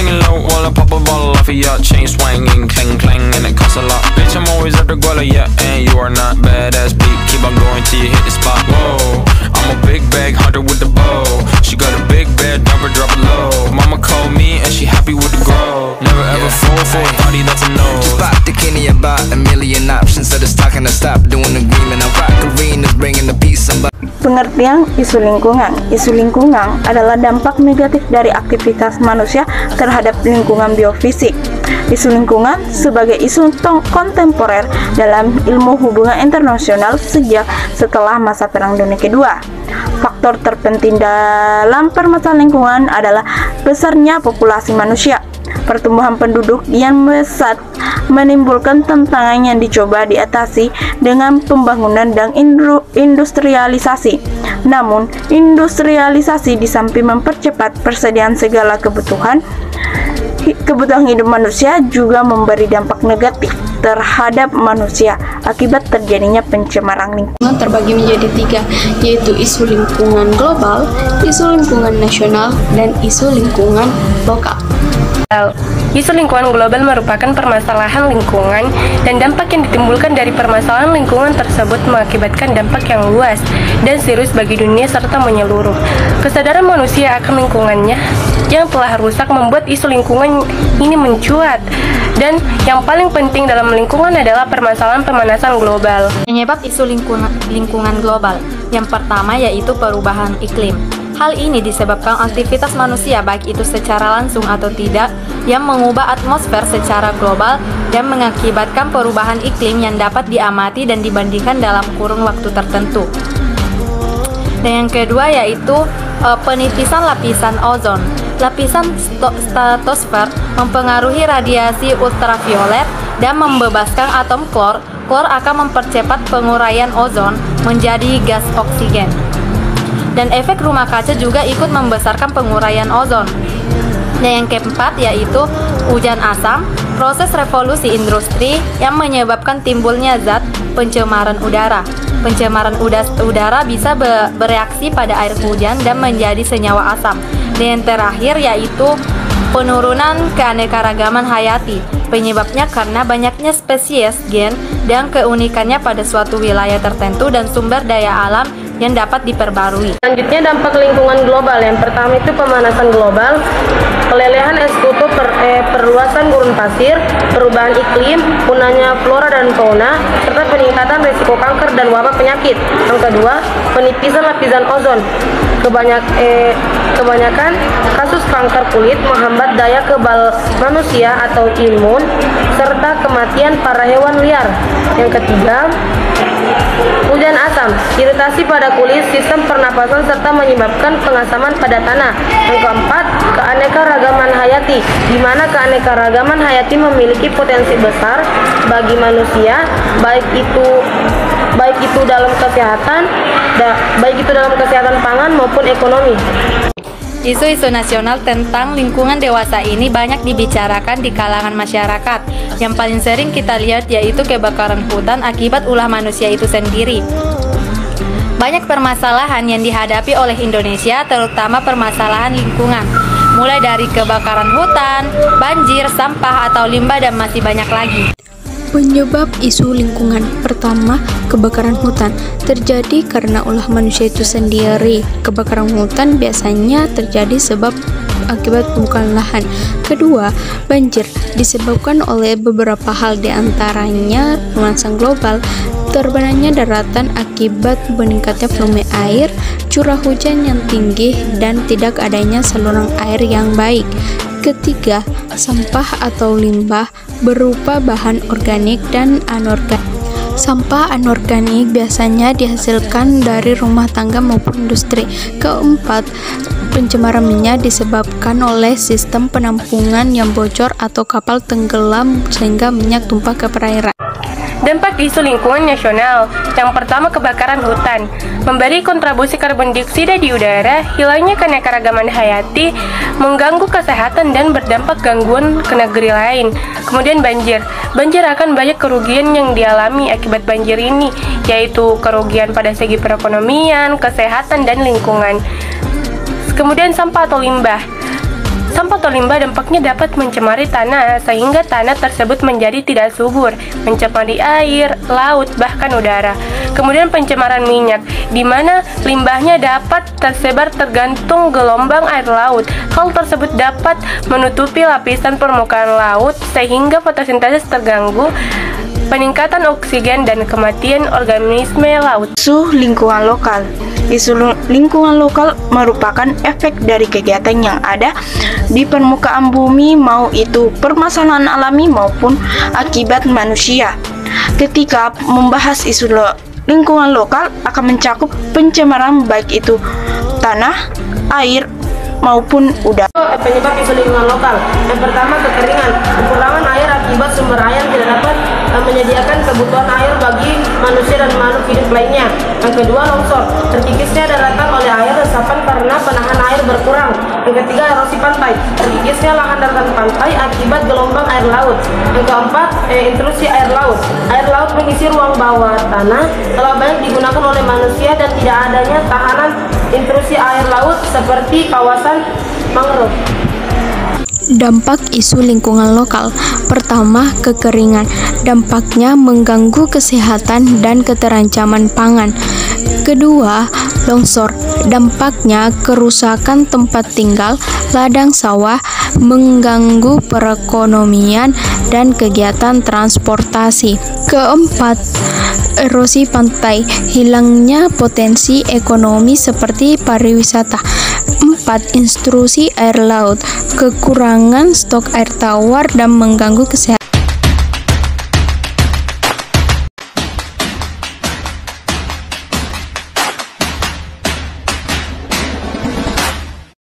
singing low while I pop a bottle off of ya. Chain swinging, clang clang, and it costs a lot. Bitch, I'm always at the guala, yeah, and you are not badass beat. Keep on going till you hit the spot. Whoa, I'm a big bag hunter with the bow. She got a big bed, number drop it low. Mama called me and she happy with the grow. Never ever fall for a thotty, that's a no. Just pop the Kenny about a million options. So just talking to stop doing agreement. I rock arenas, bringing the peace. Pengertian isu lingkungan. Isu lingkungan adalah dampak negatif dari aktivitas manusia terhadap lingkungan biofisik. Isu lingkungan sebagai isu kontemporer dalam ilmu hubungan internasional sejak setelah masa Perang Dunia Kedua. Faktor terpenting dalam permasalahan lingkungan adalah besarnya populasi manusia. Pertumbuhan penduduk yang pesat menimbulkan tantangan yang dicoba diatasi dengan pembangunan dan industrialisasi. Namun, industrialisasi di samping mempercepat persediaan segala kebutuhan hidup manusia juga memberi dampak negatif terhadap manusia akibat terjadinya pencemaran lingkungan. Terbagi menjadi 3, yaitu isu lingkungan global, isu lingkungan nasional, dan isu lingkungan lokal. Isu lingkungan global merupakan permasalahan lingkungan dan dampak yang ditimbulkan dari permasalahan lingkungan tersebut mengakibatkan dampak yang luas dan serius bagi dunia serta menyeluruh. Kesadaran manusia akan lingkungannya yang telah rusak membuat isu lingkungan ini mencuat, dan yang paling penting dalam lingkungan adalah permasalahan pemanasan global. Penyebab isu lingkungan global yang pertama yaitu perubahan iklim. Hal ini disebabkan aktivitas manusia baik itu secara langsung atau tidak yang mengubah atmosfer secara global dan mengakibatkan perubahan iklim yang dapat diamati dan dibandingkan dalam kurun waktu tertentu. Dan yang kedua yaitu penipisan lapisan ozon. Lapisan stratosfer mempengaruhi radiasi ultraviolet dan membebaskan atom klor. Klor akan mempercepat penguraian ozon menjadi gas oksigen. Dan efek rumah kaca juga ikut membesarkan penguraian ozon. Dan yang keempat yaitu hujan asam, proses revolusi industri yang menyebabkan timbulnya zat pencemaran udara. Pencemaran udara bisa bereaksi pada air hujan dan menjadi senyawa asam. Dan yang terakhir yaitu penurunan keanekaragaman hayati. Penyebabnya karena banyaknya spesies, gen, dan keunikannya pada suatu wilayah tertentu dan sumber daya alam yang dapat diperbarui. Selanjutnya dampak lingkungan global. Yang pertama itu pemanasan global, pelelehan es kutub, perluasan gurun pasir, perubahan iklim, punahnya flora dan fauna, serta peningkatan risiko kanker dan wabah penyakit. Yang kedua, penipisan lapisan ozon. Kebanyakan kasus kanker kulit menghambat daya kebal manusia atau imun, serta kematian para hewan liar. Yang ketiga, hujan asam, iritasi pada kulit, sistem pernapasan, serta menyebabkan pengasaman pada tanah. Yang keempat, keanekaragaman hayati, di mana keanekaragaman hayati memiliki potensi besar bagi manusia, baik itu dalam kesehatan pangan maupun ekonomi. Isu-isu nasional tentang lingkungan dewasa ini banyak dibicarakan di kalangan masyarakat. Yang paling sering kita lihat yaitu kebakaran hutan akibat ulah manusia itu sendiri. Banyak permasalahan yang dihadapi oleh Indonesia, terutama permasalahan lingkungan. Mulai dari kebakaran hutan, banjir, sampah atau limbah, dan masih banyak lagi. Penyebab isu lingkungan pertama, kebakaran hutan terjadi karena ulah manusia itu sendiri. Kebakaran hutan biasanya terjadi sebab akibat pembukaan lahan. Kedua, banjir disebabkan oleh beberapa hal, diantaranya pemanasan global, terbenamnya daratan akibat meningkatnya volume air, curah hujan yang tinggi, dan tidak adanya saluran air yang baik. Ketiga, sampah atau limbah berupa bahan organik dan anorganik. Sampah anorganik biasanya dihasilkan dari rumah tangga maupun industri. Keempat, pencemaran minyak disebabkan oleh sistem penampungan yang bocor atau kapal tenggelam sehingga minyak tumpah ke perairan. Dampak isu lingkungan nasional. Yang pertama, kebakaran hutan memberi kontribusi karbon dioksida di udara, hilangnya keanekaragaman hayati, mengganggu kesehatan dan berdampak gangguan ke negeri lain. Kemudian banjir. Banjir akan banyak kerugian yang dialami akibat banjir ini, yaitu kerugian pada segi perekonomian, kesehatan, dan lingkungan. Kemudian sampah atau limbah. Sampah atau limbah dampaknya dapat mencemari tanah sehingga tanah tersebut menjadi tidak subur, mencemari air, laut, bahkan udara. Kemudian pencemaran minyak, di mana limbahnya dapat tersebar tergantung gelombang air laut. Hal tersebut dapat menutupi lapisan permukaan laut sehingga fotosintesis terganggu, peningkatan oksigen dan kematian organisme laut. Isu lingkungan lokal. Isu lingkungan lokal merupakan efek dari kegiatan yang ada di permukaan bumi, mau itu permasalahan alami maupun akibat manusia. Ketika membahas isu lingkungan lokal akan mencakup pencemaran baik itu tanah, air, maupun udara. Penyebab isu lingkungan lokal. Yang pertama, kekeringan. Kekurangan air akibat sumber air tidak dapat menyediakan kebutuhan air bagi manusia dan makhluk hidup lainnya. Yang kedua, longsor. Terkikisnya daratan oleh air resapan karena penahan air berkurang. Yang ketiga, erosi pantai. Terkikisnya lahan daratan pantai akibat gelombang air laut. Yang keempat, intrusi air laut. Air laut mengisi ruang bawah tanah, telah banyak digunakan oleh manusia dan tidak adanya tahanan intrusi air laut seperti kawasan mangrove. Dampak isu lingkungan lokal. Pertama, kekeringan. Dampaknya mengganggu kesehatan dan keterancaman pangan. Kedua, longsor. Dampaknya kerusakan tempat tinggal, ladang sawah, mengganggu perekonomian dan kegiatan transportasi. Keempat, erosi pantai. Hilangnya potensi ekonomi seperti pariwisata. 4. Intrusi air laut. Kekurangan stok air tawar dan mengganggu kesehatan.